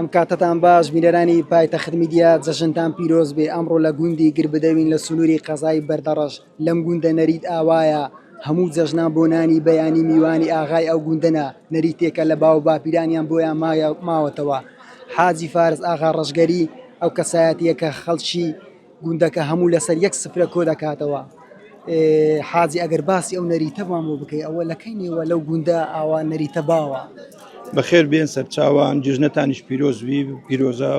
ئەم کاتتان باش بینەرانی پایتەخت میدیا جەژنتان پیرۆز بێ. ئەمڕۆ لە گوندی گربدەوین لە سنووری قەزای بەردەڕەش لەم گوندە نەریت ئاوایە هەموو جەژنان بۆ نانی بەیانی میوانی ئاغای ئەو گوندەنە نەریتێکە لە باو باپیرانیان بۆیان ماوەتەوە. حاجی فارس ئاغا ڕەشگەری ئەو کەسایەتیە کە خەڵکی گوندەکە هەموو لەسەر یەک سفرە کۆ دەکاتەوە. حاجی ئەگەر باسی ئەو نەریتە بام بۆ بکەی ئەوە لەکەی نێوە لەو گوندە ئاوا نەریتە باوە. بەخێر بێن سەرچاوان جژنەتانیش پیرۆزوی پیرۆزە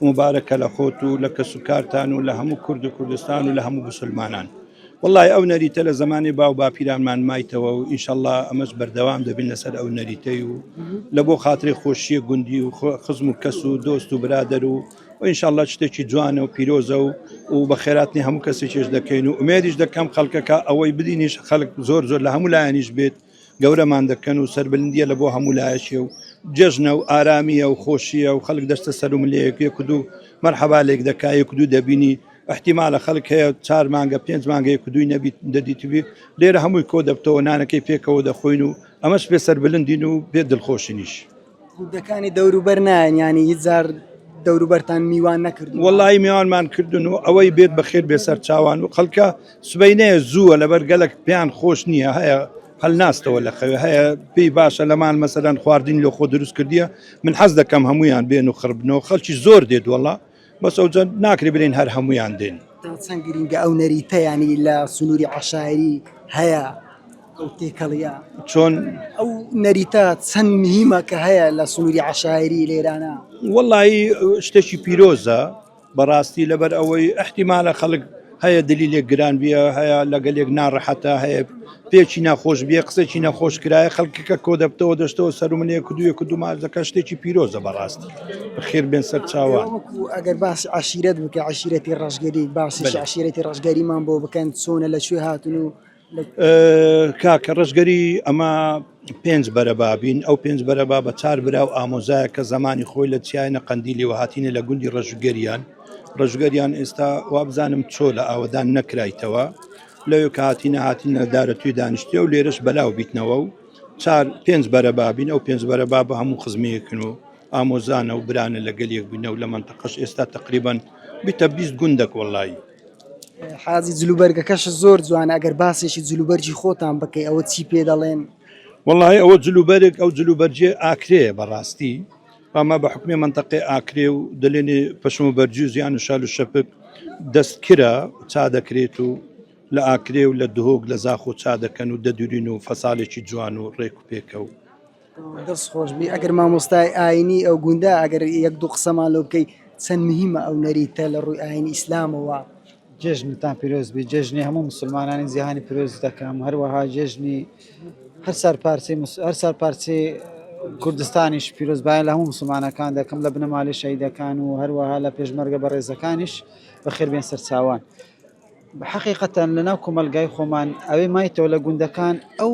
مبارەکە لە خۆت و لە کەس و کارتان و لە هەموو کورد و کوردستان و لە هەموو مسلمانان. وڵای ئەو نەریتە لە زمانی باو باپیرانمان مایتەوە و ئینشەڵڵا ئەمەش بەردەوام دەبین لەسەر ئەو نەریتەی و لە بۆ خاتری خۆشیە گوندی و خزم و کەس و دۆست و برادەر و ئینشەڵڵا شتێکی جوانە و پیرۆزە و بە خێراتنی هەموو کەسێکیش دەکەین و ئومێدیش دەکەم خەڵکەکە ئەوەی بدینیش خەڵک زۆر لە هەموو لایەنیش بێت گەورەمان دەکەن و سەربلندیە لە بۆ هەموو لایەشێ و جەژنە و ئارامیە و خۆشیە و خەڵک دەستە سەر و ملەیەک یەک و دوو مەرحەبا لێک دەکا یەک و دوو دەبینی احتیمالە خەڵک هەیە 4 مانگە 5 مانگە یەک و دووی نەبیت دەدیتبی لێرە هەمووی کۆ دەبتەوە نانەکەی پێکەوە دەخۆین و ئەمەش پێ سەربلندین و پێ دڵخۆشینیش. گوندەکانی دەوروبەر نایەن ینی هیچ جار دەوروبەرتان میوان نەکردن؟ وەڵی میوانمان کردن و ئەوەی بێت بەخێر بێ سەر چاوان و خەڵکە سبەینەیە زووە لەبەر گەلک پێیان خۆش نییە هەیە هەل ناستەوە لە خەوێ هەیە پێی باشە لەمان مەسەلەن خواردین لە خۆ دروست کردیە من حەز دەکەم هەمویان بێن و خڕبنەوە خەڵکی زۆر دێت وەڵا بەس ئەوجە ناکری برین هەر هەمویان دێن. چەند گرینگە ئەو نەریتە ینی لە سنووری عەشایری هەیە ئەو تێکەڵیە چۆن ئەو نەریتە چەند مهمە کە هەیە لە سنووری عەشایری لێرانە؟ وەڵی شتێکی پیرۆزە بەڕاستی لەبەر ئەوەی احتیمالە خەڵک هەیە دلیلێک گران بیە هەیە لەگەلێک ناڕەحەتە هەیە پێچی ناخۆش بیە قسێکی نەخۆش کرایە خەڵکەکە کۆ دەبتەوە دەشتەوە سەرمنەیە کدووە کدوو مازەکە شتێکی پیرۆزە بەڕاستی بەخێر بێن سەر چاوان. ئەگەر باسی عەشیرەت بکە عەشیرەتی ڕەشگەری باسی عەشیرەتی ڕەشگەریمان بۆ بکەن چۆنە لەکوێ هاتون و کاکە ڕەشگەری ئەمە 5 بەرەبابین ئەو 5 بەرەبا بە 4 برا و ئامۆزایە کە زمانی خۆی لە چیانە قەندیلی و هاتینە لە گوندی ڕەشگەریان ئێستا وابزانم چۆ لە ئاوەدان نەکرایتەوە لەوێ کە هاتینە دارە توی دانیشتێ و لێرەش بەلاو بیتنەوە و 5 بەرەبابین ئەو 5 بەرەبا بە هەموو خزمەیەکن و ئامۆزانە و برانە لە گەلێک بووینە و لە منتەقەش ئێستا تقریبان بیتە 20 گوندەک وەڵی. حاجی جلوبەرگەکەش زۆر جوانە ئەگەر باسێکی جلوبەرجی خۆتان بکەی ئەوە چی پێ دەڵێن؟ وەڵی ئەوە جلوبەرێک ئەو جلوبەرجێ ئاکرێ بەڕاستی ئەمە بە حکومی منتەقی ئاکرێ و دەلێنێ پەشم و بەرجوزیان و شال و شەپک دەستکرە چا دەکرێت و لە ئاکرێ و لە دهۆک لە زاخ و چا دەکەن و دەدورین و فەساڵێکی جوان و ڕێک و پێکە و دەست خۆش بی. ئەگەر مامۆستای ئاینی ئەو گوندە ئەگەر یەک دوو قسەمان لەو بکەی چەند مهمە ئەو نەریتە لە ڕووی ئاینی ئیسلامەوە؟ جێژنتان پیرۆز بی جێژنی هەموو مسلمانانی جیهانی پیرۆز دەکەم هەروەها جێژنی هەر سەر پارچەی کوردستانیش پیرۆزبایە لە هەموو مسلمانەکان دەکەم لە بنەماڵی شەهیدەکان و هەروەها لە پێشمەرگە بەڕێزەکانیش بەخێر بێن سەر چاوان. حەقیقەتەن لەناو کۆمەلگای خۆمان ئەوەی مایتەوە لە گوندەکان ئەو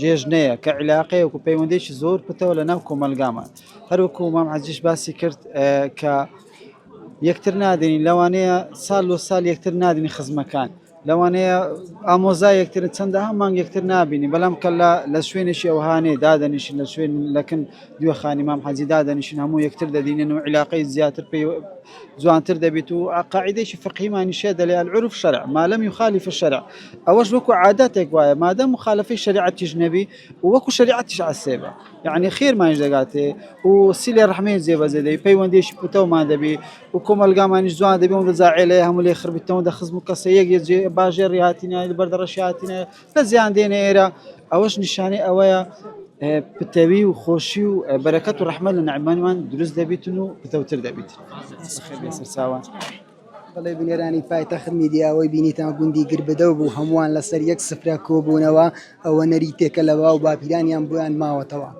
جێژنەیە کە عیلاقەیەک و پەیوەندێکی زۆر پتەوە لەناو کۆمەلگامان هەروەکو مام حەجیش باسی کرد کە یەکتر نادێنین لەوانەیە ساڵ و ساڵ یەکتر نادێنی خزمەکان لەوانەیە ئامۆزا یەکتر چەندە هەمان یەکتر نابینی بەڵام کە لە شوێنێکی ئەوهانێ دادەنیشین لە شوێن لەکن دووەخانی مام حەجی دادەنیشین هەموو یەکتر دەدینن و عیلاقەی زیاتر پێی جوانتر دەبێت و قاعدەیەکی فقهیمانیشە دەڵێ العرف شەرع ما لم يخالف الشرع ئەوەش وەکو عادەتێک وایە مادام مخالفەی شریعەتیش نەبی و وەکو شریعەتیش عسێبە یعنی خێرمانش دەگاتێ و سیلێ ڕەحمەیە جێبەجێ دەبی پەیوەندێکی پتەومان دەبی و کۆمەلگامانیش جوان دەبی و دەزاعێلەیە هەموو لێ خربیتەوە دەخزم و کەسە یەک باژێڕی هاتینە بەردەڕەشی هاتینە لە زیان دێنە ئێرە ئەوەش نیشانەی ئەوەیە پتەوی و خۆشی و بەرەکەت و ڕەحمەت لە نەعمانمان دروست دەبیتن و پتەوتر دەبیت. سەرچاوان بەڵێ بینێرانی پایتەخت میدیاوەی بینیتان گوندی گربدە بوو هەمووان لەسەر یەک سفرە کۆبوونەوە ئەوە نەریتێکە لەوا و باپیرانیان بۆیان ماوەتەوە.